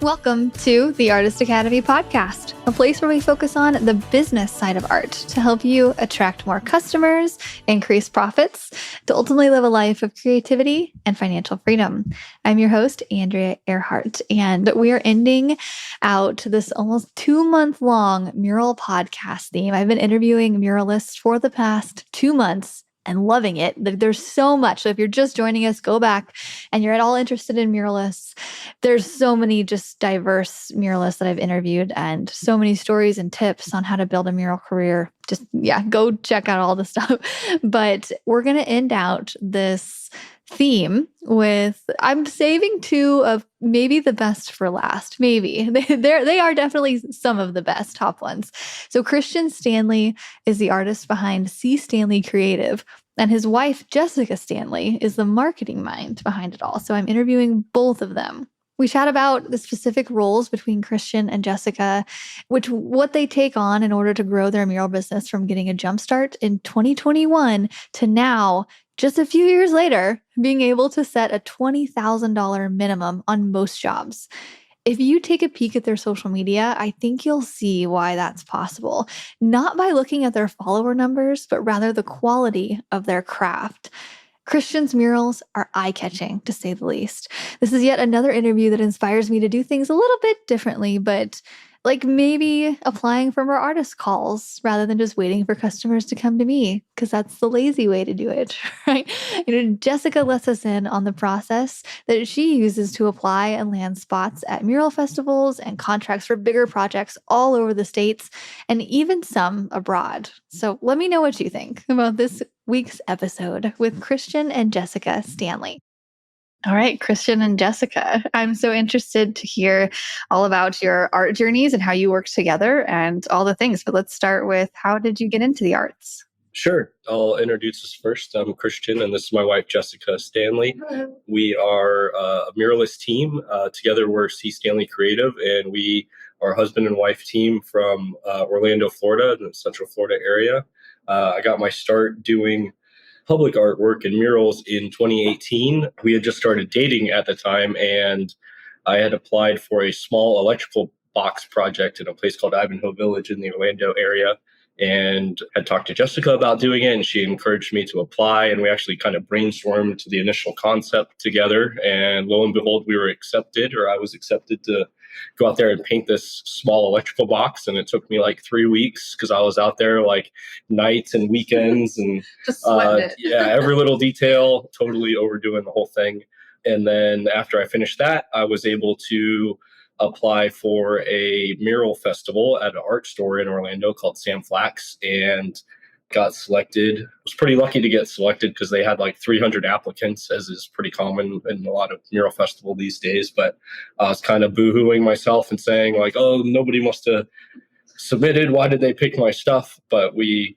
Welcome to the Artist Academy podcast, a place where we focus on the business side of art to help you attract more customers, increase profits, to ultimately live a life of creativity and financial freedom. I'm your host, Andrea Earhart, and we are ending out this almost 2-month-long mural podcast theme. I've been interviewing muralists for the past 2 months and loving it. There's so much. So if you're just joining us, go back and you're at all interested in muralists. There's so many just diverse muralists that I've interviewed and so many stories and tips on how to build a mural career. Go check out all the stuff. But we're going to end out this theme with, I'm saving 2 of maybe the best for last. Maybe. They are definitely some of the best top ones. So Christian Stanley is the artist behind C. Stanley Creative, and his wife, Jessica Stanley, is the marketing mind behind it all. So I'm interviewing both of them. We chat about the specific roles between Christian and Jessica, what they take on in order to grow their mural business from getting a jumpstart in 2021 to now, just a few years later, being able to set a $20,000 minimum on most jobs. If you take a peek at their social media, I think you'll see why that's possible. Not by looking at their follower numbers, but rather the quality of their craft. Christian's murals are eye-catching, to say the least. This is yet another interview that inspires me to do things a little bit differently, but like maybe applying for more artist calls rather than just waiting for customers to come to me, because that's the lazy way to do it, right? Jessica lets us in on the process that she uses to apply and land spots at mural festivals and contracts for bigger projects all over the States and even some abroad. So let me know what you think about this week's episode with Christian and Jessica Stanley. All right, Christian and Jessica, I'm so interested to hear all about your art journeys and how you work together and all the things. But let's start with, how did you get into the arts? Sure. I'll introduce us first. I'm Christian, and this is my wife, Jessica Stanley. Hello. We are a muralist team. Together, we're C. Stanley Creative, and we are a husband and wife team from Orlando, Florida, in the Central Florida area. I got my start doing public artwork and murals in 2018. We had just started dating at the time, and I had applied for a small electrical box project in a place called Ivanhoe Village in the Orlando area, and had talked to Jessica about doing it, and she encouraged me to apply, and we actually kind of brainstormed to the initial concept together, and lo and behold, we were accepted, or I was accepted to go out there and paint this small electrical box. And it took me like 3 weeks because I was out there like nights and weekends and just sweating it. Every little detail, totally overdoing the whole thing. And then after I finished that, I was able to apply for a mural festival at an art store in Orlando called Sam Flax, and got selected. I was pretty lucky to get selected because they had like 300 applicants, as is pretty common in a lot of mural festival these days. But I was kind of boohooing myself and saying like, oh, nobody must have submitted. Why did they pick my stuff? But we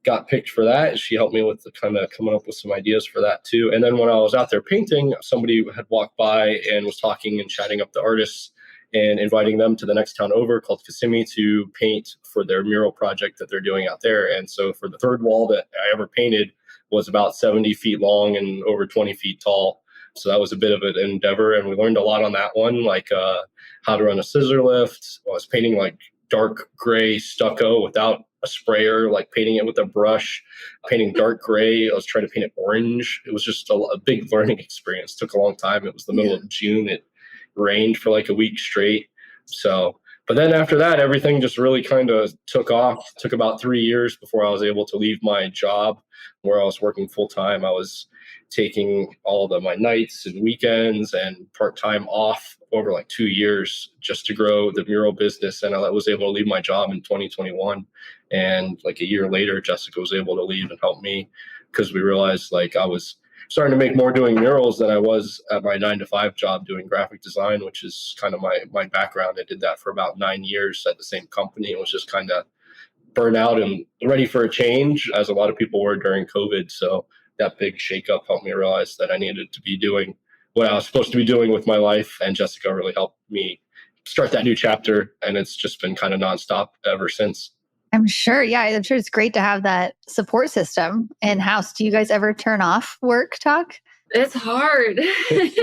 got picked for that. She helped me with the kind of coming up with some ideas for that too. And then when I was out there painting, somebody had walked by and was talking and chatting up the artists and inviting them to the next town over called Kissimmee to paint for their mural project that they're doing out there. And so for the third wall that I ever painted was about 70 feet long and over 20 feet tall. So that was a bit of an endeavor. And we learned a lot on that one, like how to run a scissor lift. I was painting like dark gray stucco without a sprayer, like painting it with a brush, painting dark gray. I was trying to paint it orange. It was just a big learning experience. It took a long time. It was the middle of June. It rained for like a week straight. So, but then after that, everything just really kind of took off. It took about 3 years before I was able to leave my job where I was working full time. I was taking all of my nights and weekends and part-time off over like 2 years just to grow the mural business. And I was able to leave my job in 2021. And like a year later, Jessica was able to leave and help me because we realized like I was starting to make more doing murals than I was at my 9-to-5 job doing graphic design, which is kind of my background. I did that for about 9 years at the same company and was just kind of burnt out and ready for a change, as a lot of people were during COVID. So that big shakeup helped me realize that I needed to be doing what I was supposed to be doing with my life. And Jessica really helped me start that new chapter. And it's just been kind of nonstop ever since. I'm sure. Yeah, I'm sure it's great to have that support system in-house. Do you guys ever turn off work talk? It's hard.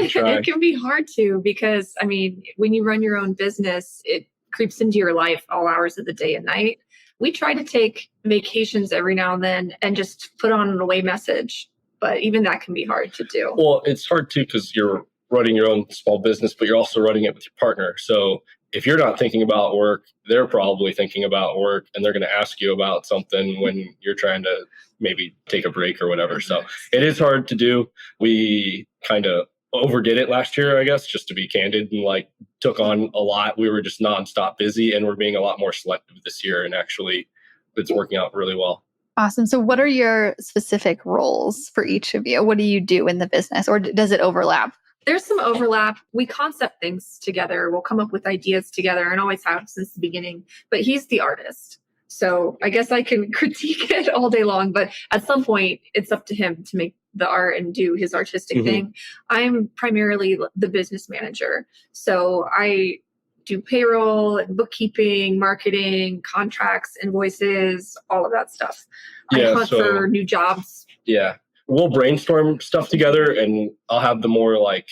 Try. It can be hard to, because I mean, when you run your own business, it creeps into your life all hours of the day and night. We try to take vacations every now and then and just put on an away message, but even that can be hard to do. Well, it's hard too because you're running your own small business, but you're also running it with your partner. So if you're not thinking about work, they're probably thinking about work, and they're going to ask you about something when you're trying to maybe take a break or whatever. So it is hard to do. We kind of overdid it last year, I guess, just to be candid, and like took on a lot. We were just nonstop busy, and we're being a lot more selective this year. And actually, it's working out really well. Awesome. So what are your specific roles for each of you? What do you do in the business, or does it overlap? There's some overlap. We concept things together. We'll come up with ideas together, and always have since the beginning. But he's the artist. So I guess I can critique it all day long, but at some point it's up to him to make the art and do his artistic thing. I'm primarily the business manager. So I do payroll and bookkeeping, marketing, contracts, invoices, all of that stuff. I hunt for new jobs. Yeah. We'll brainstorm stuff together, and I'll have the more like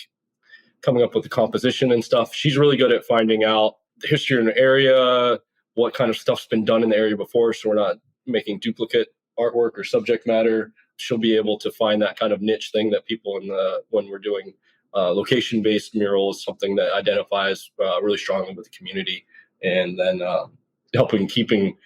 coming up with the composition and stuff. She's really good at finding out the history in the area, what kind of stuff's been done in the area before, so we're not making duplicate artwork or subject matter. She'll be able to find that kind of niche thing that people when we're doing location-based murals, something that identifies really strongly with the community, and then keeping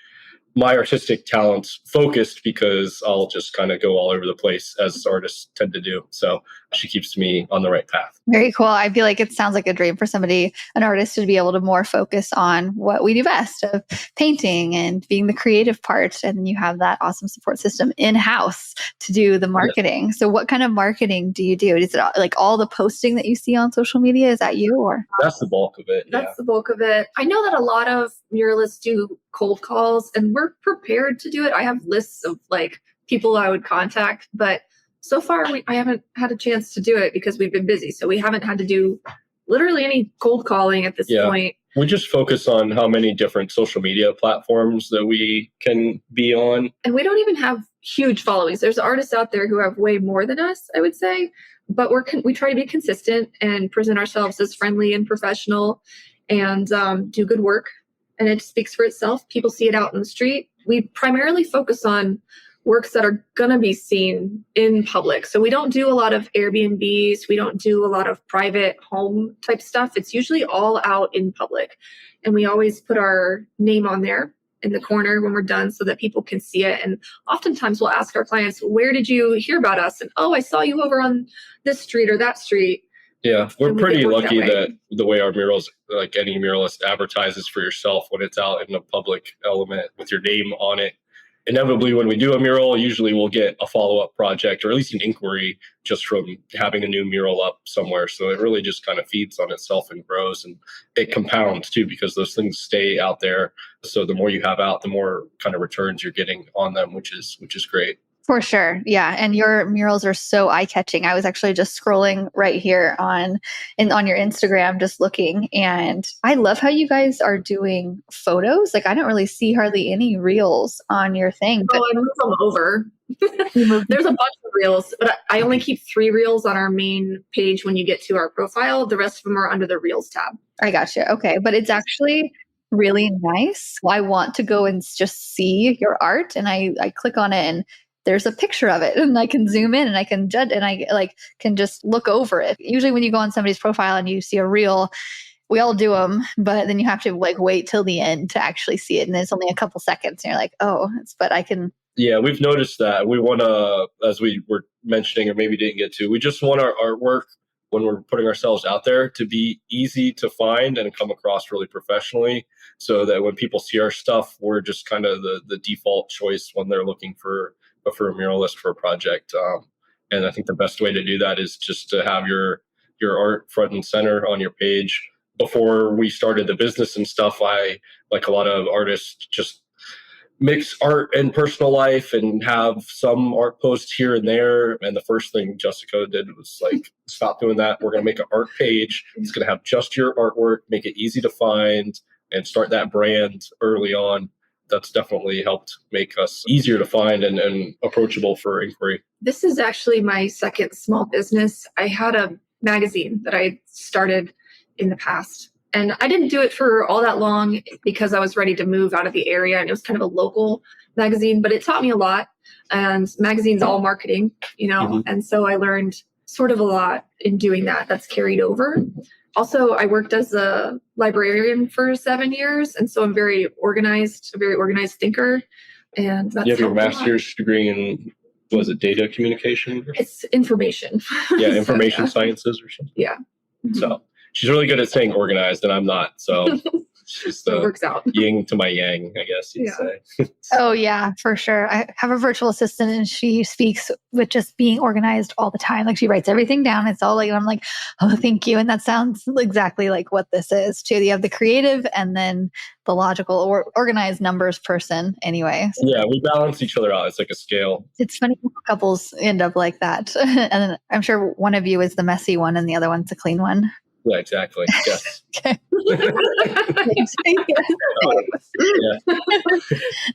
my artistic talents focused, because I'll just kind of go all over the place as artists tend to do. So she keeps me on the right path. Very cool. I feel like it sounds like a dream for somebody, an artist, to be able to more focus on what we do best, of painting and being the creative part. And then you have that awesome support system in-house to do the marketing. Yeah. So what kind of marketing do you do? Is it like all the posting that you see on social media? Is that you, or? That's the bulk of it. That's the bulk of it. I know that a lot of muralists do cold calls, and we're prepared to do it. I have lists of like people I would contact, but so far I haven't had a chance to do it because we've been busy. So we haven't had to do literally any cold calling at this point. We just focus on how many different social media platforms that we can be on. And we don't even have huge followings. There's artists out there who have way more than us, I would say, but we try to be consistent and present ourselves as friendly and professional, and do good work. And it speaks for itself. People see it out in the street. We primarily focus on works that are going to be seen in public. So we don't do a lot of Airbnbs. We don't do a lot of private home type stuff. It's usually all out in public. And we always put our name on there in the corner when we're done so that people can see it. And oftentimes we'll ask our clients, where did you hear about us? And, oh, I saw you over on this street or that street. Yeah, we're pretty lucky that the way our murals, like any muralist advertises for yourself when it's out in a public element with your name on it. Inevitably, when we do a mural, usually we'll get a follow-up project, or at least an inquiry, just from having a new mural up somewhere. So it really just kind of feeds on itself and grows, and it compounds too, because those things stay out there. So the more you have out, the more kind of returns you're getting on them, which is great. For sure. Yeah. And your murals are so eye-catching. I was actually just scrolling right here on your Instagram, just looking. And I love how you guys are doing photos. Like, I don't really see hardly any reels on your thing. But I moved them over. There's a bunch of reels, but I only keep 3 reels on our main page when you get to our profile. The rest of them are under the reels tab. I gotcha. Okay. But it's actually really nice. I want to go and just see your art, and I click on it, and there's a picture of it, and I can zoom in and I can judge, and I can just look over it. Usually when you go on somebody's profile and you see a reel, we all do them, but then you have to wait till the end to actually see it. And it's only a couple seconds and you're like, oh, but I can. Yeah, we've noticed that. We want to, as we were mentioning, or maybe didn't get to, we just want our artwork, when we're putting ourselves out there, to be easy to find and come across really professionally, so that when people see our stuff, we're just kind of the default choice when they're looking for a muralist for a project. And I think the best way to do that is just to have your art front and center on your page. Before we started the business and stuff, I, like a lot of artists, just mix art and personal life and have some art posts here and there. And the first thing Jessica did was like, stop doing that. We're going to make an art page. It's going to have just your artwork, make it easy to find, and start that brand early on. that's definitely helped make us easier to find and approachable for inquiry. This is actually my second small business. I had a magazine that I started in the past. And I didn't do it for all that long because I was ready to move out of the area. And it was kind of a local magazine, but it taught me a lot. And magazines all marketing, And so I learned sort of a lot in doing that. That's carried over. Also, I worked as a librarian for 7 years. And so I'm a very organized thinker. And that's you have your master's degree in, was it data communication? It's information. Yeah, information sciences or something. Yeah. Mm-hmm. So she's really good at saying organized, and I'm not. So she's the it works out. yin to my yang, I guess you'd say. Oh, yeah, for sure. I have a virtual assistant and she speaks with just being organized all the time. Like she writes everything down. It's all like, I'm like, oh, thank you. And that sounds exactly like what this is too. You have the creative and then the logical or organized numbers person anyway. So yeah, we balance each other out. It's like a scale. It's funny how couples end up like that. And I'm sure one of you is the messy one and the other one's the clean one. Yeah, exactly. Yes. Okay. Yeah.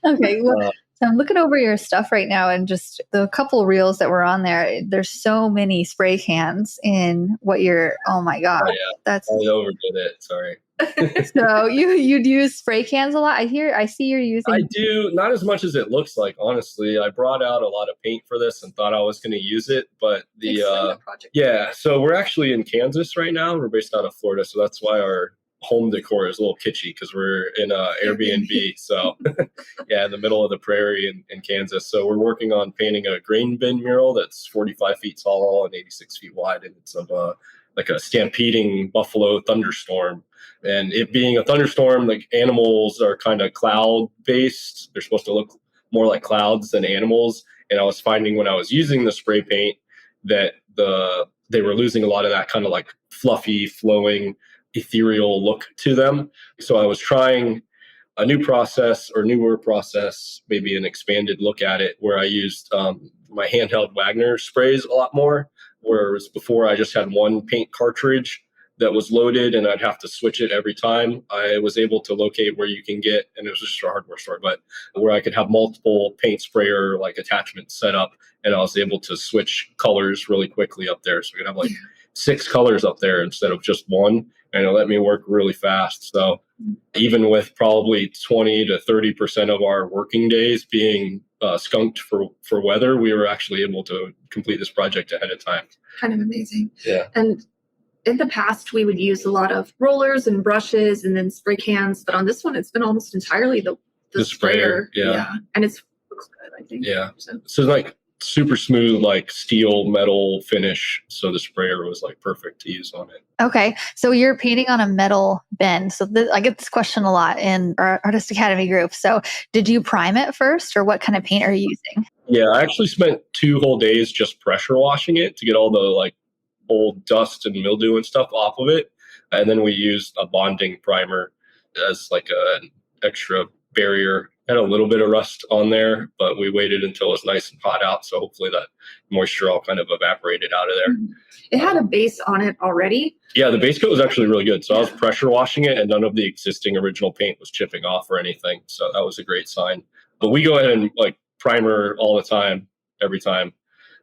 Okay. Well, so I'm looking over your stuff right now and just the couple reels that were on there. There's so many spray cans in what you're, oh my God. Oh, yeah. That's I overdid it. Sorry. So you'd use spray cans a lot. I see you're using. I do, not as much as it looks like, honestly. I brought out a lot of paint for this and thought I was going to use it, but yeah, so we're actually in Kansas right now. We're based out of Florida, so that's why our home decor is a little kitschy because we're in a Airbnb. So yeah, in the middle of the prairie in Kansas. So we're working on painting a grain bin mural that's 45 feet tall and 86 feet wide, and it's of like a stampeding buffalo thunderstorm. And it being a thunderstorm, like animals are kind of cloud based. They're supposed to look more like clouds than animals. And I was finding when I was using the spray paint that they were losing a lot of that kind of like fluffy, flowing, ethereal look to them. So I was trying a new process or newer process, maybe an expanded look at it, where I used my handheld Wagner sprays a lot more. Whereas before I just had one paint cartridge that was loaded and I'd have to switch it every time. I was able to locate where you can get, and it was just a hardware store, but where I could have multiple paint sprayer like attachments set up, and I was able to switch colors really quickly up there. So I could have like 6 colors up there instead of just one, and it let me work really fast. So even with probably 20 to 30% of our working days being skunked for weather, we were actually able to complete this project ahead of time. Kind of amazing. Yeah. And in the past, we would use a lot of rollers and brushes and then spray cans. But on this one, it's been almost entirely the sprayer. Yeah. And looks good, I think. Yeah. So like super smooth, like steel metal finish. So the sprayer was like perfect to use on it. Okay. So you're painting on a metal bin. So I get this question a lot in our Artist Academy group. So did you prime it first or what kind of paint are you using? Yeah, I actually spent 2 whole days just pressure washing it to get all the like old dust and mildew and stuff off of it. And then we used a bonding primer as like an extra barrier. Had a little bit of rust on there, but we waited until it was nice and hot out. So hopefully that moisture all kind of evaporated out of there. It had a base on it already. Yeah, the base coat was actually really good. So I was pressure washing it and none of the existing original paint was chipping off or anything. So that was a great sign. But we go ahead and like primer all the time, every time.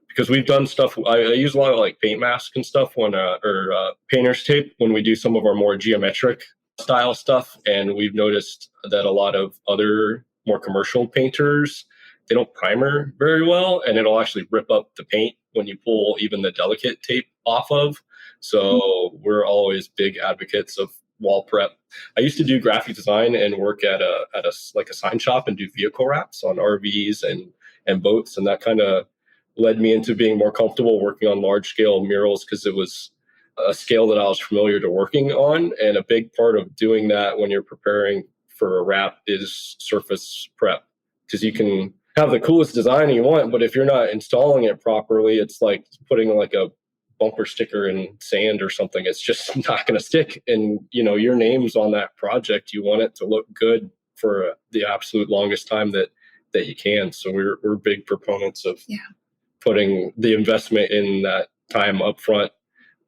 Because we've done stuff, I use a lot of like paint masks and stuff when, or painter's tape when we do some of our more geometric style stuff. And we've noticed that a lot of other more commercial painters, they don't primer very well, and it'll actually rip up the paint when you pull even the delicate tape off of. So we're always big advocates of wall prep. I used to do graphic design and work at a sign shop and do vehicle wraps on RVs and boats, and that kind of led me into being more comfortable working on large scale murals because it was a scale that I was familiar to working on. And a big part of doing that when you're preparing for a wrap is surface prep, because you can have the coolest design you want, but if you're not installing it properly, it's like putting like a bumper sticker in sand or something. It's just not going to stick. And your name's on that project. You want it to look good for the absolute longest time that you can. So we're big proponents of putting the investment in that time up front,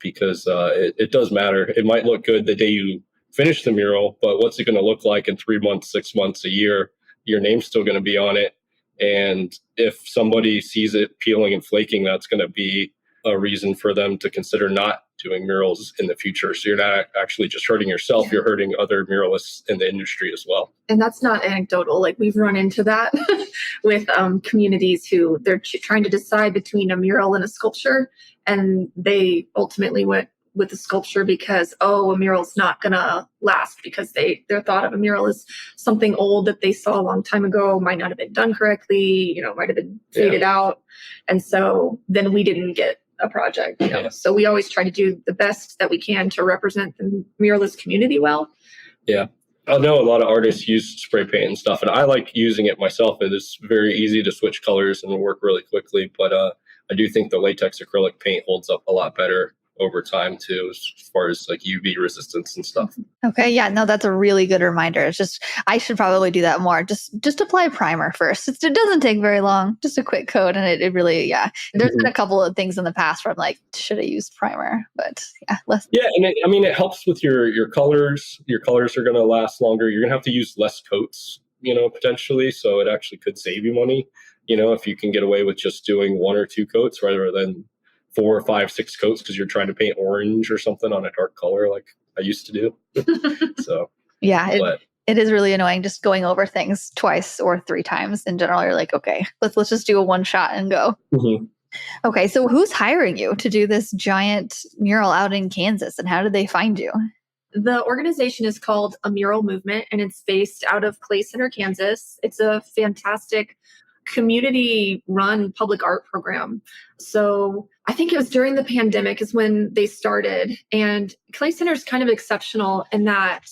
because it does matter. It might look good the day you finish the mural, but what's it going to look like in 3 months, 6 months, a year your name's still going to be on it. And if somebody sees it peeling and flaking, that's going to be a reason for them to consider not doing murals in the future. So you're not actually just hurting yourself, you're hurting other muralists in the industry as well. And that's not anecdotal. Like, we've run into that with communities who they're trying to decide between a mural and a sculpture. And they ultimately went with the sculpture because, a mural's not going to last, because their thought of a mural is something old that they saw a long time ago, might not have been done correctly, might have been faded out. And so then we didn't get a project, So we always try to do the best that we can to represent the muralist community well. Yeah. I know a lot of artists use spray paint and stuff, and I like using it myself. It is very easy to switch colors and work really quickly. But I do think the latex acrylic paint holds up a lot better over time too, as far as like UV resistance and stuff. Okay. Yeah, no, that's a really good reminder. It's just, I should probably do that more. Just apply primer first. It doesn't take very long, just a quick coat. And it really, there's been a couple of things in the past where I'm like, should I use primer? But less. Yeah. And it helps with your colors. Your colors are going to last longer. You're going to have to use less coats, potentially. So it actually could save you money, if you can get away with just doing 1 or 2 coats rather than 4 or 5, 6 coats, because you're trying to paint orange or something on a dark color like I used to do. So it is really annoying just going over things twice or 3 times. In general, you're like, okay, let's just do a one shot and go. Mm-hmm. Okay, so who's hiring you to do this giant mural out in Kansas, and how did they find you? The organization is called A Mural Movement, and it's based out of Clay Center, Kansas. It's a fantastic community-run public art program. So I think it was during the pandemic is when they started. And Clay Center is kind of exceptional in that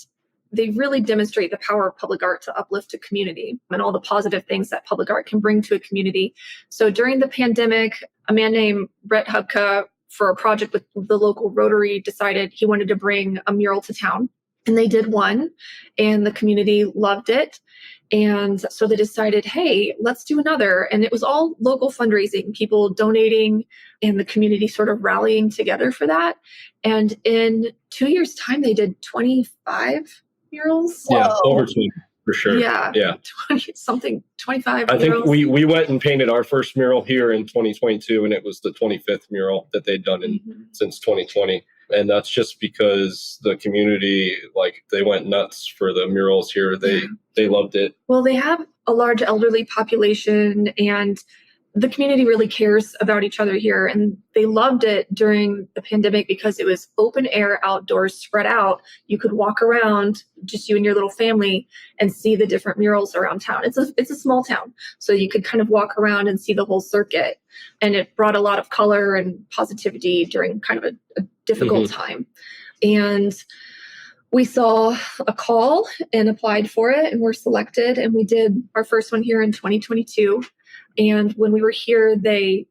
they really demonstrate the power of public art to uplift a community and all the positive things that public art can bring to a community. So during the pandemic, a man named Brett Hubka, for a project with the local Rotary, decided he wanted to bring a mural to town. And they did one, and the community loved it. And so they decided, hey, let's do another. And it was all local fundraising, people donating, and the community sort of rallying together for that. And in 2 years' time, they did 25 murals. Yeah, over 20 for sure. Yeah. 25 I murals. think we went and painted our first mural here in 2022, and it was the 25th mural that they'd done since 2020. And that's just because the community, they went nuts for the murals here. They loved it. Well, they have a large elderly population, and the community really cares about each other here. And they loved it during the pandemic because it was open air, outdoors, spread out. You could walk around, just you and your little family, and see the different murals around town. It's a small town, so you could kind of walk around and see the whole circuit. And it brought a lot of color and positivity during kind of a difficult time. And we saw a call and applied for it, and were selected. And we did our first one here in 2022. And when we were here, we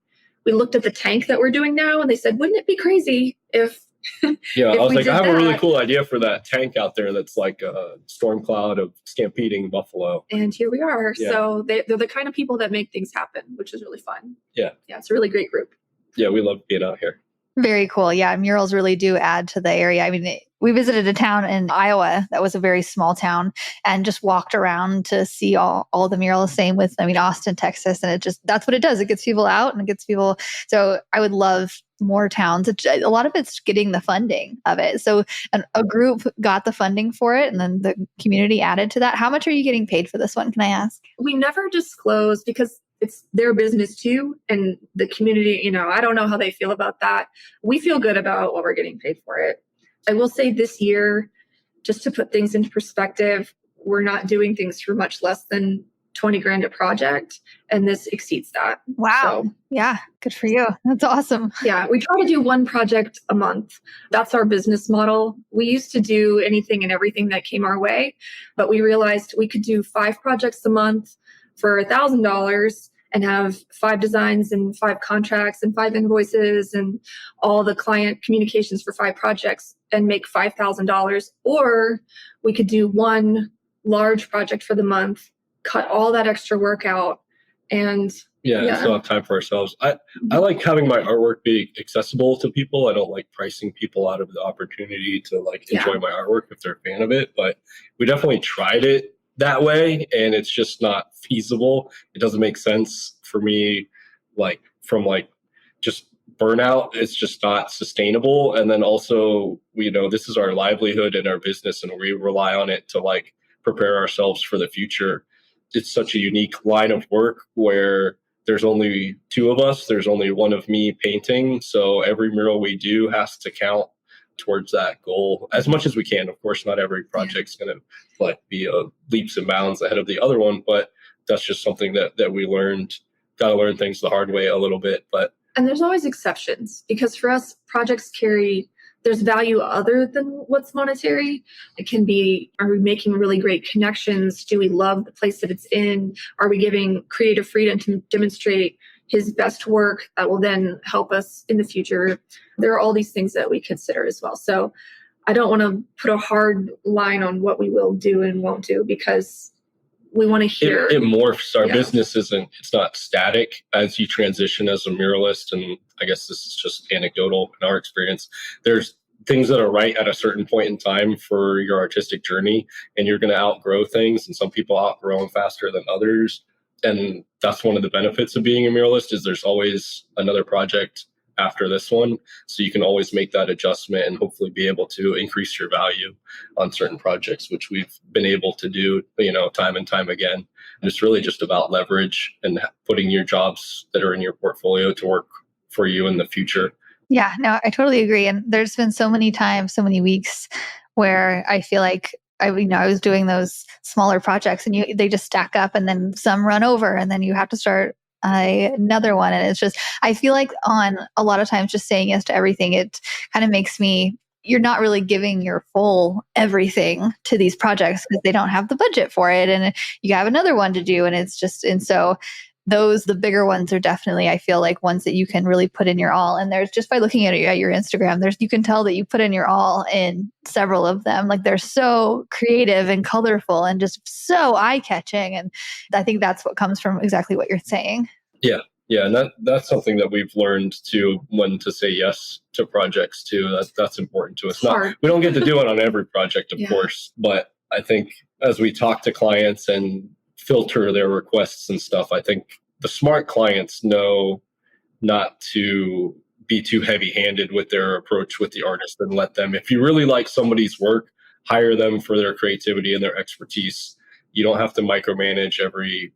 looked at the tank that we're doing now, and they said, wouldn't it be crazy if I was like, I have a really cool idea for that tank out there that's like a storm cloud of stampeding buffalo. And here we are. Yeah. So they're the kind of people that make things happen, which is really fun. Yeah, it's a really great group. Yeah, we love being out here. Very cool. Yeah, murals really do add to the area. I mean, we visited a town in Iowa that was a very small town, and just walked around to see all the murals. Same with, Austin, Texas. And that's what it does. It gets people out, and it gets people. So I would love more towns. A lot of it's getting the funding of it. So a group got the funding for it, and then the community added to that. How much are you getting paid for this one? Can I ask? We never disclose because it's their business too. And the community, I don't know how they feel about that. We feel good about what we're getting paid for it. I will say this year, just to put things into perspective, we're not doing things for much less than $20,000 a project, and this exceeds that. Wow. So, yeah. Good for you. That's awesome. Yeah. We try to do one project a month. That's our business model. We used to do anything and everything that came our way, but we realized we could do 5 projects a month for $1,000 and have 5 designs and 5 contracts and 5 invoices and all the client communications for 5 projects and make $5,000. Or we could do one large project for the month, cut all that extra work out, and still have time for ourselves. I like having my artwork be accessible to people. I don't like pricing people out of the opportunity to enjoy my artwork if they're a fan of it. But we definitely tried it that way, and it's just not feasible. It doesn't make sense for me, like from like just burnout. It's just not sustainable. And then also, this is our livelihood and our business, and we rely on it to like prepare ourselves for the future. It's such a unique line of work where there's only two of us. There's only one of me painting. So every mural we do has to count towards that goal as much as we can. Of course, not every project's going to like be leaps and bounds ahead of the other one, but that's just something that we learned. Got to learn things the hard way a little bit, and there's always exceptions, because for us, projects there's value other than what's monetary. It can be, are we making really great connections? Do we love the place that it's in? Are we giving creative freedom to demonstrate his best work that will then help us in the future? There are all these things that we consider as well. So I don't want to put a hard line on what we will do and won't do, because we want to hear. It morphs. Our business it's not static as you transition as a muralist. And I guess this is just anecdotal in our experience. There's things that are right at a certain point in time for your artistic journey, and you're going to outgrow things. And some people outgrow them faster than others. And that's one of the benefits of being a muralist, is there's always another project after this one. So you can always make that adjustment and hopefully be able to increase your value on certain projects, which we've been able to do, time and time again. And it's really just about leverage and putting your jobs that are in your portfolio to work for you in the future. Yeah, no, I totally agree. And there's been so many times, so many weeks where I feel like I was doing those smaller projects, and they just stack up, and then some run over, and then you have to start another one. And it's just, I feel like on a lot of times just saying yes to everything, it kind of makes you're not really giving your full everything to these projects because they don't have the budget for it. And you have another one to do. And so the bigger ones are definitely, I feel like, ones that you can really put in your all. And there's, just by looking at your Instagram, you can tell that you put in your all in several of them. Like, they're so creative and colorful and just so eye-catching. And I think that's what comes from exactly what you're saying. Yeah. And that's something that we've learned too, when to say yes to projects too. That's important to us. We don't get to do it on every project, of course, but I think as we talk to clients and filter their requests and stuff, I think the smart clients know not to be too heavy-handed with their approach with the artist, and let them, if you really like somebody's work, hire them for their creativity and their expertise. You don't have to micromanage every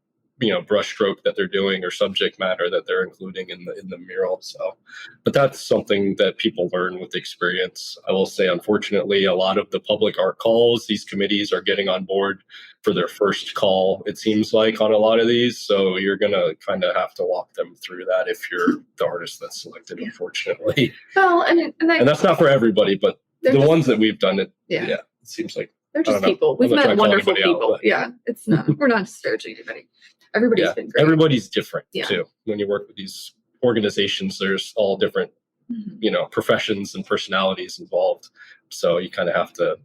brush stroke that they're doing or subject matter that they're including in the mural. So, but that's something that people learn with experience. I will say, unfortunately, a lot of the public art calls, these committees are getting on board for their first call, it seems like, on a lot of these. So you're going to kind of have to walk them through that if you're the artist that's selected, unfortunately. Well, and that's not for everybody, but the ones that we've done, it seems like they're just people. We've met wonderful people. Out, it's not, we're not disparaging anybody. Everybody's been great. Everybody's different too. When you work with these organizations, there's all different, professions and personalities involved. So you kind of have to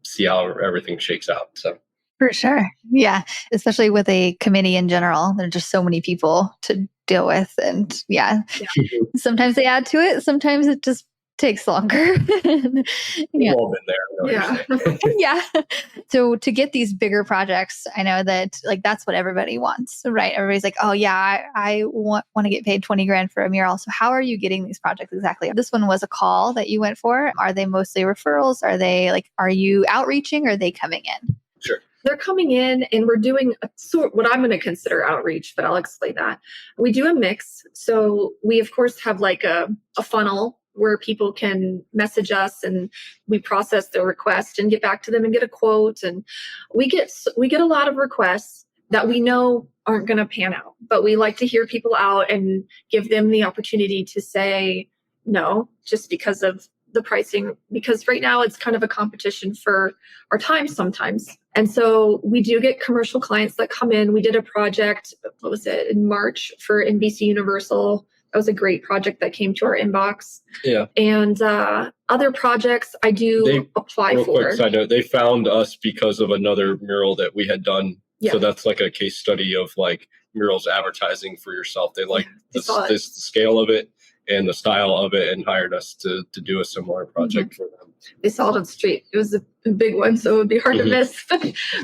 see how everything shakes out. So for sure. Yeah. Especially with a committee in general, there are just so many people to deal with. And sometimes they add to it. Sometimes it just takes longer. We've all been there. Yeah. So to get these bigger projects, I know that that's what everybody wants, right? Everybody's like, oh yeah, I want to get paid $20,000 for a mural. So how are you getting these projects exactly? This one was a call that you went for. Are they mostly referrals? Are you outreaching, or are they coming in? Sure. They're coming in, and we're doing what I'm going to consider outreach, but I'll explain that. We do a mix. So we, of course, have a funnel where people can message us, and we process their request and get back to them and get a quote. And we get a lot of requests that we know aren't going to pan out, but we like to hear people out and give them the opportunity to say no, just because of the pricing, because right now it's kind of a competition for our time sometimes. And so we do get commercial clients that come in. We did a project, in March for NBC Universal. That was a great project that came to our inbox. Yeah. And other projects I do apply for. Quick side note, they found us because of another mural that we had done. Yeah. So that's like a case study of murals advertising for yourself. They like the scale of it and the style of it, and hired us to do a similar project for them. They saw it on the street. It was a big one, so it would be hard to miss.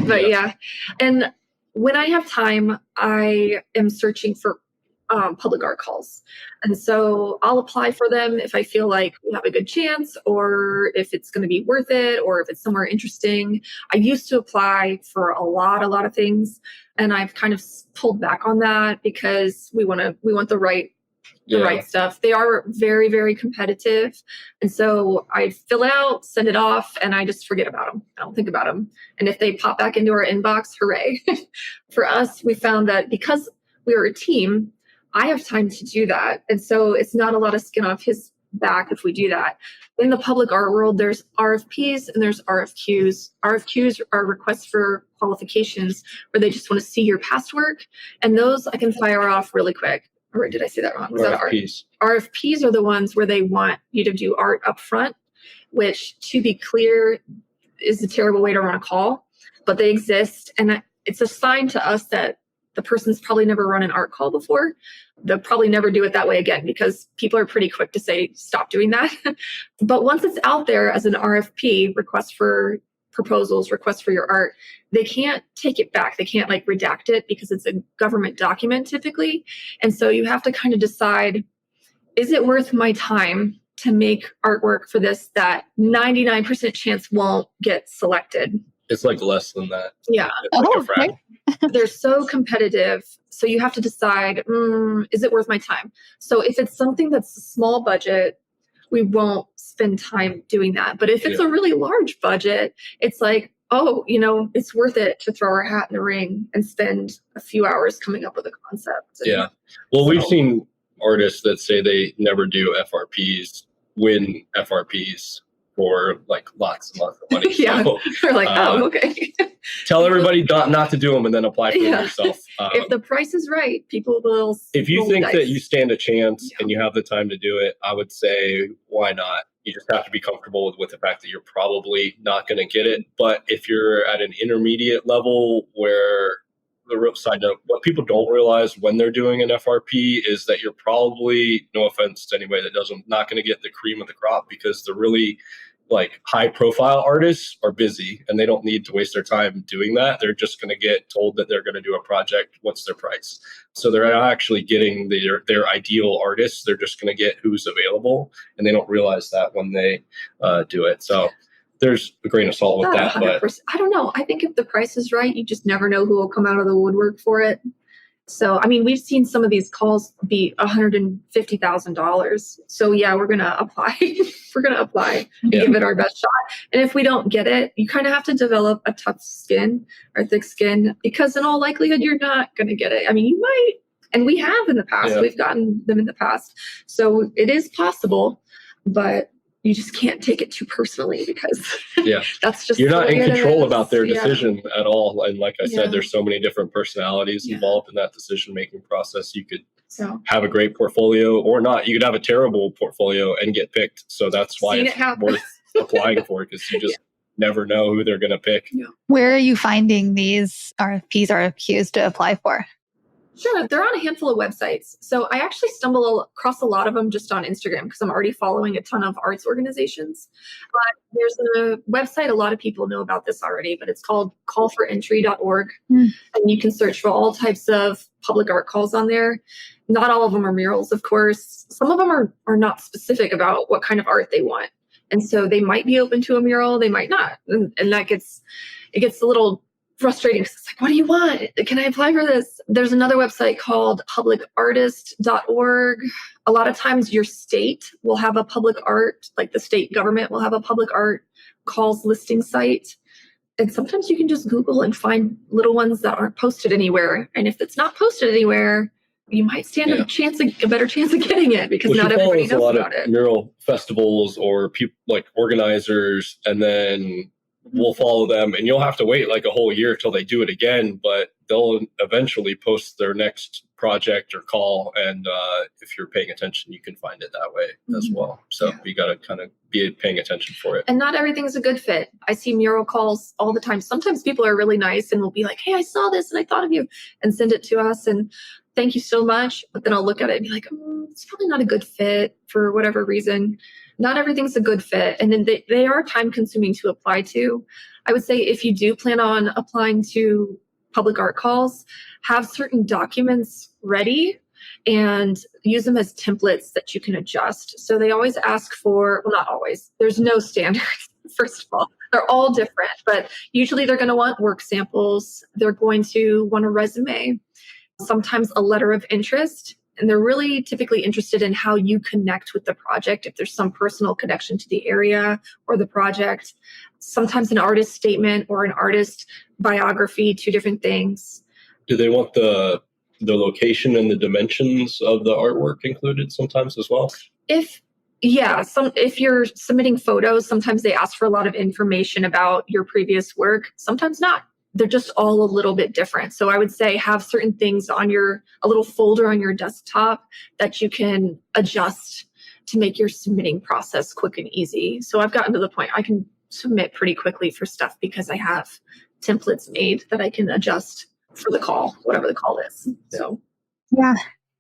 But yeah. And when I have time, I am searching for public art calls. And so I'll apply for them if I feel like we have a good chance, or if it's going to be worth it, or if it's somewhere interesting. I used to apply for a lot of things, and I've kind of pulled back on that because we want the right stuff. They are very, very competitive. And so I fill it out, send it off, and I just forget about them. I don't think about them. And if they pop back into our inbox, hooray. For us, we found that because we are a team, I have time to do that. And so it's not a lot of skin off his back if we do that. In the public art world, there's RFPs and there's RFQs. RFQs are requests for qualifications where they just want to see your past work. And those I can fire off really quick. Or did I say that wrong? Was RFPs. That RFPs are the ones where they want you to do art up front, which, to be clear, is a terrible way to run a call, but they exist. And it's a sign to us that the person's probably never run an art call before. They'll probably never do it that way again because people are pretty quick to say, stop doing that. But once it's out there as an RFP, request for proposals, request for your art, they can't take it back. They can't redact it because it's a government document typically. And so you have to kind of decide, is it worth my time to make artwork for this that 99% chance won't get selected? It's less than that. Yeah. They're so competitive. So you have to decide, is it worth my time? So if it's something that's a small budget, we won't spend time doing that. But if it's a really large budget, it's it's worth it to throw our hat in the ring and spend a few hours coming up with a concept. Yeah. Well, we've seen artists that say they never do FRPs win FRPs for lots and lots of money. Yeah. So, we're okay. Tell everybody not to do them and then apply for them yourself. If the price is right, people will. If you think that you stand a chance and you have the time to do it, I would say, why not? You just have to be comfortable with the fact that you're probably not going to get it. But if you're at an intermediate level where the real side note, what people don't realize when they're doing an FRP is that you're probably, no offense to anybody that not going to get the cream of the crop because the really high profile artists are busy and they don't need to waste their time doing that. They're just going to get told that they're going to do a project. What's their price? So they're not actually getting their ideal artists. They're just going to get who's available. And they don't realize that when they do it. So there's a grain of salt with that. 100%. But I don't know. I think if the price is right, you just never know who will come out of the woodwork for it. So, we've seen some of these calls be $150,000. So yeah, we're going to apply. We're going to apply and give it our best shot. And if we don't get it, you kind of have to develop a tough skin or thick skin because in all likelihood, you're not going to get it. You might, and we have in the past, we've gotten them in the past. So it is possible, but you just can't take it too personally because that's just you're not in control about their decision at all. And like I said, there's so many different personalities involved in that decision-making process. You could have a great portfolio or not. You could have a terrible portfolio and get picked. So that's why it's worth applying for because you just never know who they're going to pick. Yeah. Where are you finding these RFQs to apply for? Sure. They're on a handful of websites. So I actually stumble across a lot of them just on Instagram because I'm already following a ton of arts organizations. But there's a website, a lot of people know about this already, but it's called callforentry.org. And you can search for all types of public art calls on there. Not all of them are murals, of course. Some of them are not specific about what kind of art they want. And so they might be open to a mural, they might not. And it gets a little frustrating because it's what do you want? Can I apply for this? There's another website called publicartist.org. A lot of times your state will have a public art, the state government will have a public art calls listing site. And sometimes you can just Google and find little ones that aren't posted anywhere. And if it's not posted anywhere, you might stand a better chance of getting it because not everybody knows about it. Mural festivals or people organizers, and then we'll follow them and you'll have to wait a whole year till they do it again, but they'll eventually post their next project or call. And if you're paying attention, you can find it that way as well. So you got to kind of be paying attention for it. And not everything's a good fit. I see mural calls all the time. Sometimes people are really nice and will be like, hey, I saw this and I thought of you and send it to us. And thank you so much. But then I'll look at it and be like, it's probably not a good fit for whatever reason. Not everything's a good fit. And then they are time consuming to apply to. I would say if you do plan on applying to public art calls, have certain documents ready and use them as templates that you can adjust. So they always ask for, well, not always, there's no standards, first of all. They're all different, but usually they're going to want work samples. They're going to want a resume, sometimes a letter of interest. And they're really typically interested in how you connect with the project, if there's some personal connection to the area or the project. Sometimes an artist statement or an artist biography, two different things. Do they want the location and the dimensions of the artwork included sometimes as well? If you're submitting photos, sometimes they ask for a lot of information about your previous work, sometimes not. They're just all a little bit different. So I would say have certain things on a little folder on your desktop that you can adjust to make your submitting process quick and easy. So I've gotten to the point I can submit pretty quickly for stuff because I have templates made that I can adjust for the call, whatever the call is. So yeah.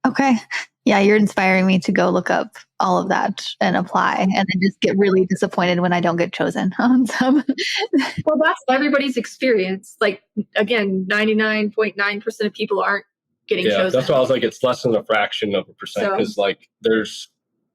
Okay. Yeah, you're inspiring me to go look up all of that and apply, and then just get really disappointed when I don't get chosen on some. Well, that's everybody's experience. Like, again, 99.9% of people aren't getting chosen. That's why I was like, it's less than a fraction of a percent, because like there's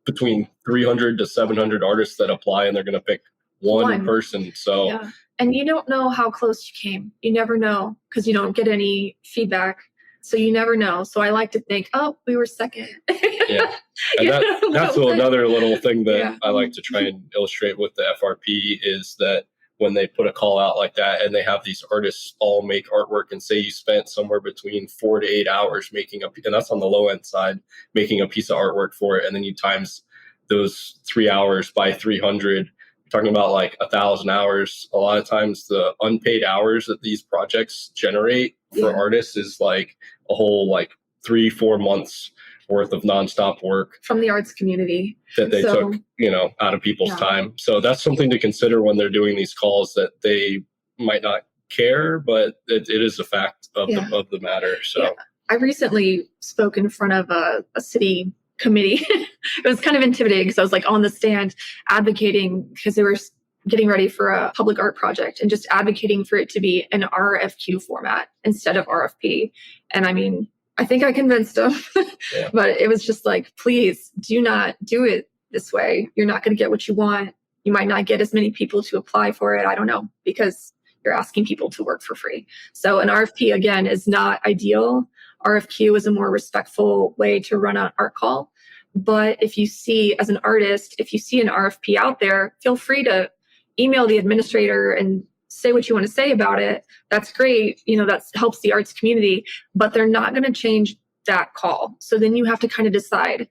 between 300 to 700 artists that apply, and they're going to pick one person. So, yeah. And you don't know how close you came. You never know because you don't get any feedback. So you never know. So I like to think, oh, we were second. Yeah. And that's another little thing that I like to try and illustrate with the FRP is that when they put a call out like that and they have these artists all make artwork and say you spent somewhere between 4 to 8 hours making and that's on the low end side, making a piece of artwork for it. And then you times those 3 hours by 300, talking about like 1,000 hours. A lot of times the unpaid hours that these projects generate for artists is like a whole like 3-4 months worth of nonstop work from the arts community that they took, out of people's time. So that's something to consider when they're doing these calls, that they might not care, but it is a fact of the matter. So I recently spoke in front of a city committee. It was kind of intimidating because I was like on the stand advocating because they were getting ready for a public art project and just advocating for it to be an RFQ format instead of RFP. And I mean, I think I convinced them, but it was just like, please do not do it this way. You're not going to get what you want. You might not get as many people to apply for it. I don't know, because you're asking people to work for free. So an RFP, again, is not ideal. RFQ is a more respectful way to run an art call. But if you see, as an artist, if you see an RFP out there, feel free to email the administrator and say what you want to say about it. That's great. That helps the arts community, but they're not going to change that call. So then you have to kind of decide,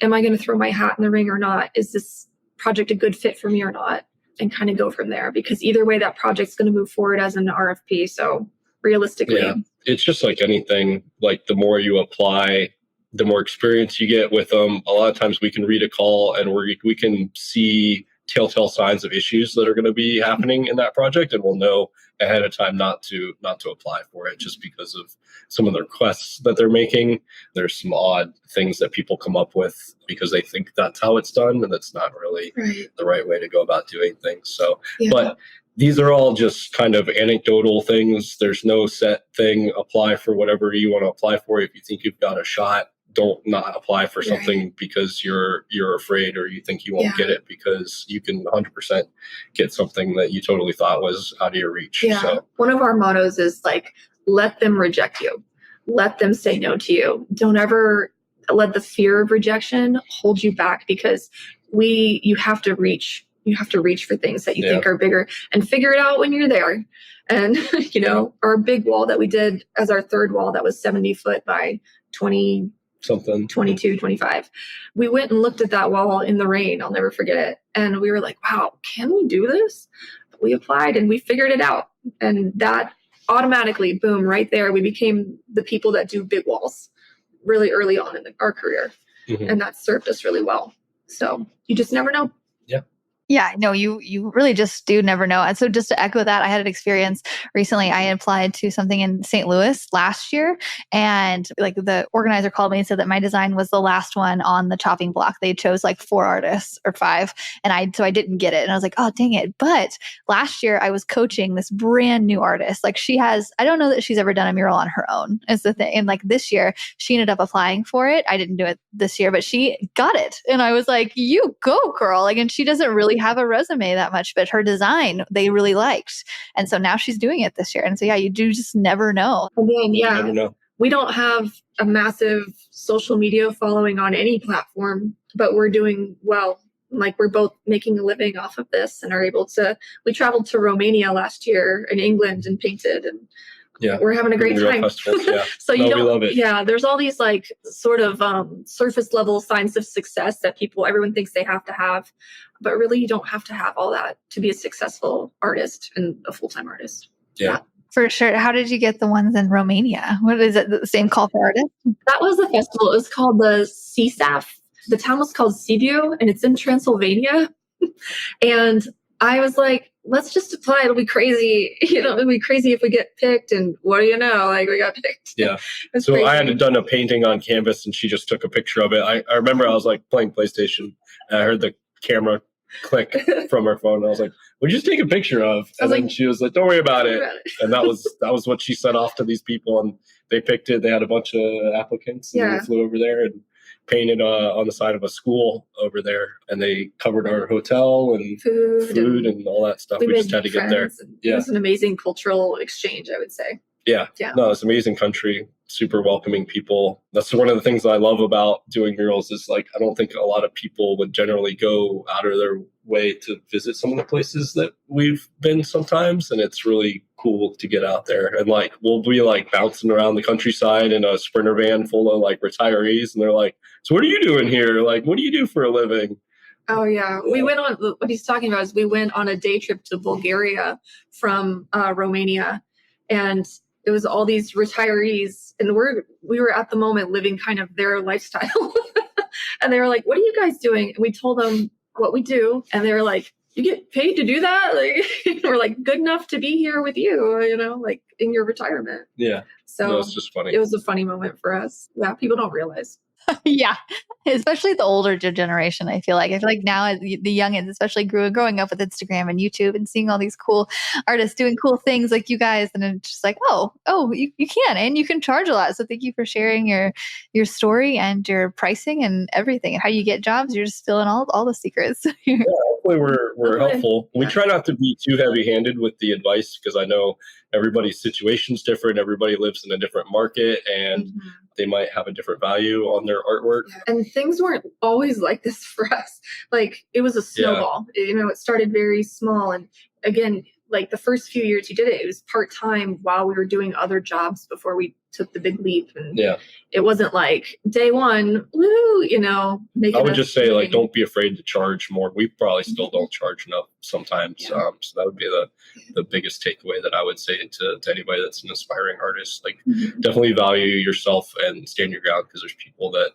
am I going to throw my hat in the ring or not? Is this project a good fit for me or not? And kind of go from there, because either way, that project's going to move forward as an RFP. So realistically, it's just like anything, like the more you apply, the more experience you get with them. A lot of times we can read a call and we can see telltale signs of issues that are going to be happening in that project, and we'll know ahead of time not to apply for it, just because of some of the requests that they're making. There's some odd things that people come up with because they think that's how it's done, and that's not really the right way to go about doing things. So, but these are all just kind of anecdotal things. There's no set thing. Apply for whatever you want to apply for. If you think you've got a shot, don't not apply for something because you're afraid or you think you won't get it, because you can 100% get something that you totally thought was out of your reach. So one of our mottos is like, let them reject you. Let them say no to you. Don't ever let the fear of rejection hold you back, because you have to reach for things that you think are bigger and figure it out when you're there. And, our big wall that we did as our third wall, that was 70 foot by 20 something, 22, 25. We went and looked at that wall in the rain. I'll never forget it. And we were like, wow, can we do this? We applied and we figured it out. And that automatically, boom, right there, we became the people that do big walls really early on in our career. And that served us really well. So you just never know. Yeah. Yeah, no, you really just do never know. And so just to echo that, I had an experience recently. I applied to something in St. Louis last year, and like the organizer called me and said that my design was the last one on the chopping block. They chose like 4 artists or 5, and I didn't get it. And I was like, "Oh, dang it." But last year I was coaching this brand new artist. Like I don't know that she's ever done a mural on her own. Is the thing. And like this year she ended up applying for it. I didn't do it this year, but she got it. And I was like, "You go, girl." Like, and she doesn't really have a resume that much, but her design they really liked. And so now she's doing it this year. And so yeah, you do just never know. And then, You never know. we don't have a massive social media following on any platform, but we're doing well. Like we're both making a living off of this and are able to. We traveled to Romania last year in England and painted, and we're having a great time. Yeah. So we love it. Yeah, there's all these like sort of surface level signs of success that everyone thinks they have to have, but really you don't have to have all that to be a successful artist and a full-time artist. Yeah. For sure. How did you get the ones in Romania? What is it? The same call for artists? That was the festival. It was called the CSAF. The town was called Sibiu, and it's in Transylvania. And I was like, let's just apply. It'll be crazy. It'll be crazy if we get picked. And what do you know? Like, we got picked. Yeah. So crazy. I had done a painting on canvas, and she just took a picture of it. I remember I was like playing PlayStation, and I heard the camera click from her phone. And I was like, "We just take a picture of." And then she was like, "Don't worry about it." And that was what she sent off to these people, and they picked it. They had a bunch of applicants, and they flew over there and painted on the side of a school over there, and they covered our hotel and food and all that stuff. We just had to get there. It was an amazing cultural exchange, I would say. Yeah. No, it's an amazing country, super welcoming people. That's one of the things that I love about doing murals is like, I don't think a lot of people would generally go out of their way to visit some of the places that we've been sometimes. And it's really cool to get out there. And like, we'll be like bouncing around the countryside in a Sprinter van full of like retirees. And they're like, "So what are you doing here? Like, what do you do for a living?" Oh, yeah. We went on, what he's talking about is we went on a day trip to Bulgaria from Romania. And it was all these retirees, and we were at the moment living kind of their lifestyle. And they were like, "What are you guys doing?" And we told them what we do. And they were like, "You get paid to do that?" Like, we're like, "Good enough to be here with you, like in your retirement." Yeah. So it's just funny. It was a funny moment for us. Yeah. People don't realize. Yeah, especially the older generation. I feel like now the youngins, especially growing up with Instagram and YouTube and seeing all these cool artists doing cool things like you guys, and it's just like, oh, you can, and you can charge a lot. So thank you for sharing your story and your pricing and everything and how you get jobs. You're just spilling all the secrets. Yeah, hopefully we're helpful. We try not to be too heavy-handed with the advice because I know everybody's situation's different. Everybody lives in a different market, and they might have a different value on their artwork. And things weren't always like this for us. Like, it was a snowball. It started very small. And again, like the first few years you did it, it was part-time while we were doing other jobs before we took the big leap. And it wasn't like day one, woo, I would just say, like, don't be afraid to charge more. We probably still don't charge enough sometimes. So that would be the biggest takeaway that I would say to anybody that's an aspiring artist. Like, definitely value yourself and stand your ground, because there's people that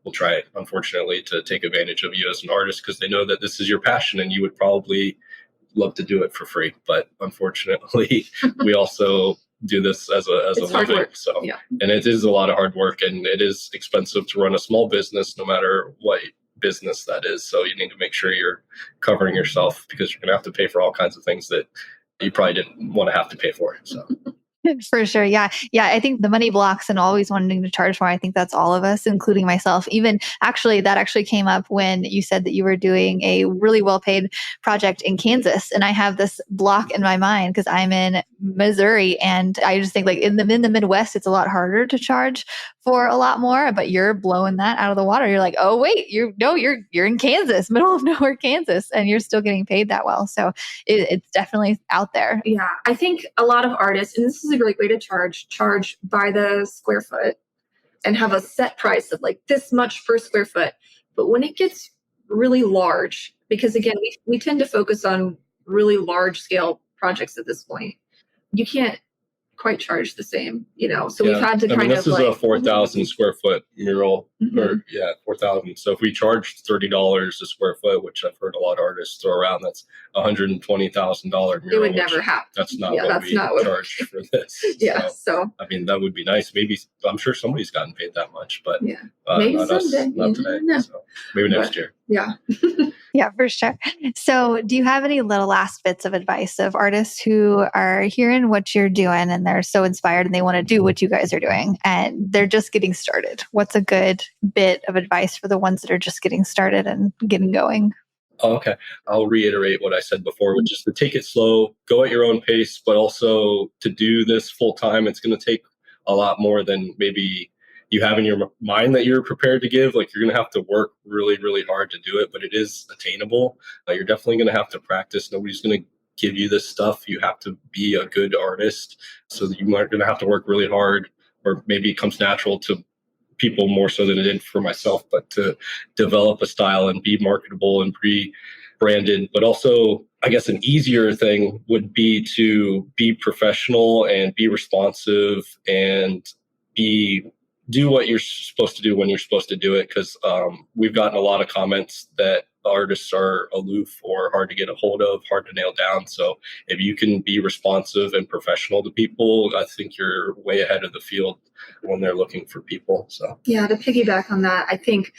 will try, unfortunately, to take advantage of you as an artist because they know that this is your passion and you would probably love to do it for free. But unfortunately, we also do this as a living. Work. So, and it is a lot of hard work, and it is expensive to run a small business, no matter what business that is. So you need to make sure you're covering yourself, because you're going to have to pay for all kinds of things that you probably didn't want to have to pay for. So. For sure. Yeah. I think the money blocks and always wanting to charge more. I think that's all of us, including myself. That actually came up when you said that you were doing a really well-paid project in Kansas. And I have this block in my mind because I'm in Missouri, and I just think like in the Midwest, it's a lot harder to charge for a lot more, but you're blowing that out of the water. You're like, oh wait, you're in Kansas, middle of nowhere, Kansas, and you're still getting paid that well. So it's definitely out there. Yeah. I think a lot of artists, and this is a great way to charge by the square foot and have a set price of like this much per square foot. But when it gets really large, because again, we tend to focus on really large scale projects at this point, you can't quite charge the same, so we've had to this is a 4,000 square foot mural, mm-hmm. 4,000. So if we charged $30 a square foot, which I've heard a lot of artists throw around, that's $120,000 mural. It would never happen. That's not what we charge for this. So I mean, that would be nice. Maybe, I'm sure somebody's gotten paid that much, but maybe not someday. us, not today. So maybe next year. Yeah. Yeah, for sure. So do you have any little last bits of advice of artists who are hearing what you're doing and they're so inspired and they want to do what you guys are doing and they're just getting started? What's a good bit of advice for the ones that are just getting started and getting going? Oh, okay. I'll reiterate what I said before, which is to take it slow, go at your own pace, but also to do this full time, it's going to take a lot more than maybe you have in your mind that you're prepared to give. Like, you're going to have to work really, really hard to do it, but it is attainable. You're definitely going to have to practice. Nobody's going to give you this stuff. You have to be a good artist. So that you are going to have to work really hard, or maybe it comes natural to people more so than it did for myself, but to develop a style and be marketable and be branded. But also, I guess an easier thing would be to be professional and be responsive and do what you're supposed to do when you're supposed to do it. Because we've gotten a lot of comments that artists are aloof or hard to get a hold of, hard to nail down. So if you can be responsive and professional to people, I think you're way ahead of the field when they're looking for people. So yeah, to piggyback on that, I think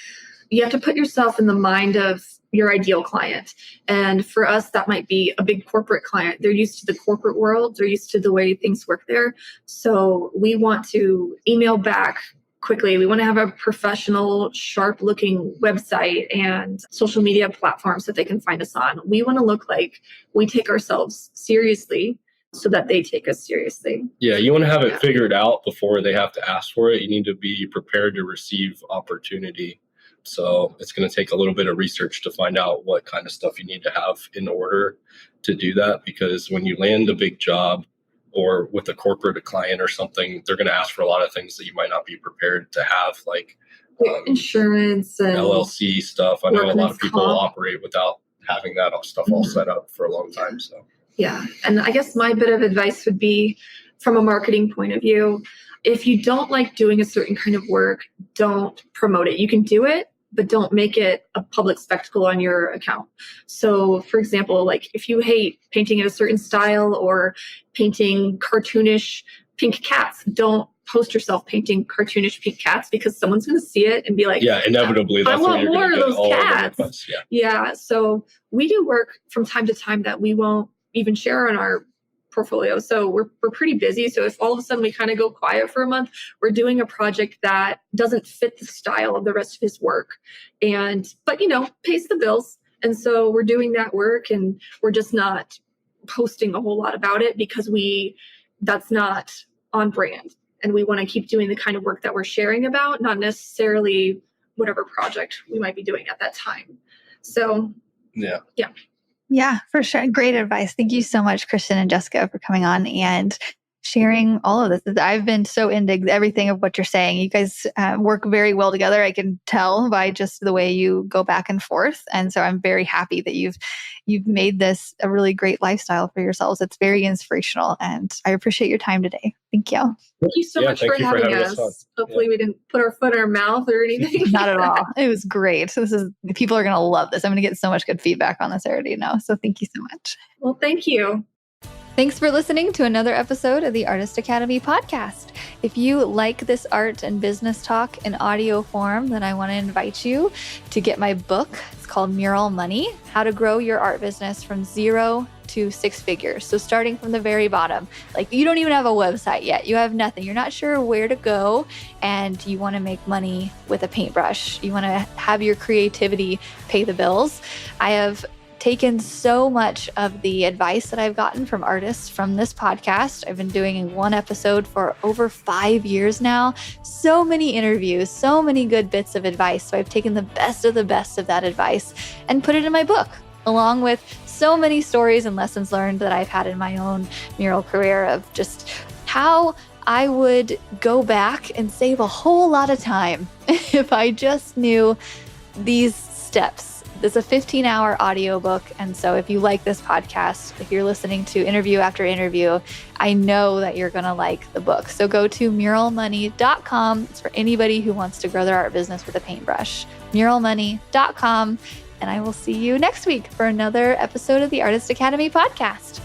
you have to put yourself in the mind of your ideal client. And for us, that might be a big corporate client. They're used to the corporate world. They're used to the way things work there. So we want to email back quickly. We want to have a professional, sharp-looking website and social media platforms that they can find us on. We want to look like we take ourselves seriously so that they take us seriously. Yeah, you want to have it figured out before they have to ask for it. You need to be prepared to receive opportunity. So it's going to take a little bit of research to find out what kind of stuff you need to have in order to do that. Because when you land a big job or with a corporate client or something, they're going to ask for a lot of things that you might not be prepared to have, like insurance and LLC stuff. I know a lot of people operate without having that stuff all set up for a long time. So yeah. And I guess my bit of advice would be, from a marketing point of view, if you don't like doing a certain kind of work, don't promote it. You can do it, but don't make it a public spectacle on your account. So for example, like if you hate painting in a certain style or painting cartoonish pink cats, don't post yourself painting cartoonish pink cats, because someone's going to see it and be like, yeah, inevitably, I that's want what you're more of going to those get cats. Yeah. So we do work from time to time that we won't even share on our portfolio. So we're pretty busy. So if all of a sudden we kind of go quiet for a month, we're doing a project that doesn't fit the style of the rest of his work, but pays the bills. And so we're doing that work, and we're just not posting a whole lot about it because that's not on brand. And we want to keep doing the kind of work that we're sharing about, not necessarily whatever project we might be doing at that time. So yeah. Yeah, for sure. Great advice. Thank you so much, Kristen and Jessica, for coming on and sharing all of this. I've been so into everything of what you're saying. You guys work very well together. I can tell by just the way you go back and forth. And so I'm very happy that you've made this a really great lifestyle for yourselves. It's very inspirational, and I appreciate your time today. Thank you. Thank you so much for having us. Hopefully we didn't put our foot in our mouth or anything. Not at all. It was great. People are going to love this. I'm going to get so much good feedback on this, I already know. So thank you so much. Well, thank you. Thanks for listening to another episode of the Artist Academy podcast. If you like this art and business talk in audio form, then I want to invite you to get my book. It's called Mural Money: How to Grow Your Art Business from Zero to Six Figures. So starting from the very bottom, like you don't even have a website yet. You have nothing. You're not sure where to go, and you want to make money with a paintbrush. You want to have your creativity pay the bills. I have taken so much of the advice that I've gotten from artists from this podcast. I've been doing one episode for over 5 years now. So many interviews, so many good bits of advice. So I've taken the best of that advice and put it in my book, along with so many stories and lessons learned that I've had in my own mural career of just how I would go back and save a whole lot of time if I just knew these steps This is a 15-hour audiobook. And so if you like this podcast, if you're listening to interview after interview, I know that you're going to like the book. So go to muralmoney.com. It's for anybody who wants to grow their art business with a paintbrush. Muralmoney.com. And I will see you next week for another episode of the Artist Academy podcast.